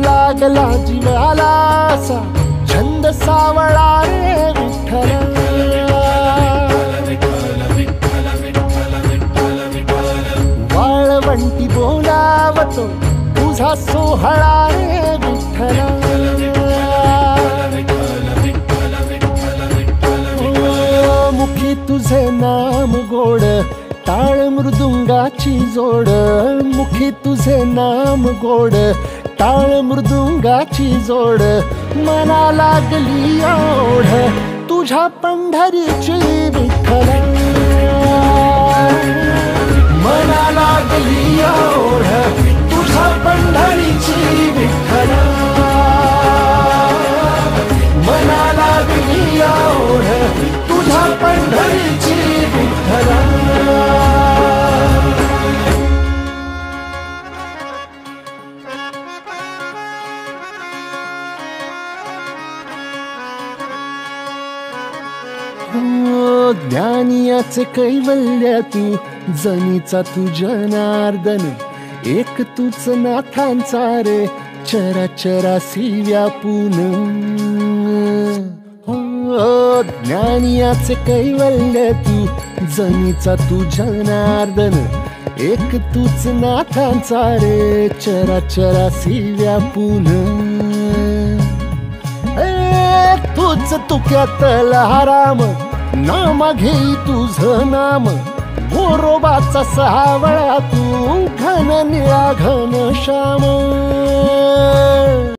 लागला जीवाला असा छंद सावळा रे विठ्ठल वाळवंटी बोलावतो तुझा सोहळा रे विठ्ठल मुखी तुझे नाम गोड टाळ मृदुंगाची जोड मुखी तुझे नाम गोड टाळ मृदुंगाची जोड मना लागली ओढ तुझ्या पंढरीची विठ्ठल मना लागली ओढ तुझ्या पंढरीची विठ्ठल मना लागली ओढ तुझ्या पंढरीची विठ्ठल ज्ञानियाचे कैवल्य तू जनीचा तू जनार्दन एक तूच नाथांचा रे चराचरासी व्यापून ज्ञानियाचे कैवल्य तू जनीचा तू जनार्दन एक तूच नाथांचा रे चराचरासी व्यापून तूच तुक्यातला राम नाम घेई तुझं नाम गोरोबाचा सावळा तू घन निळा घन श्याम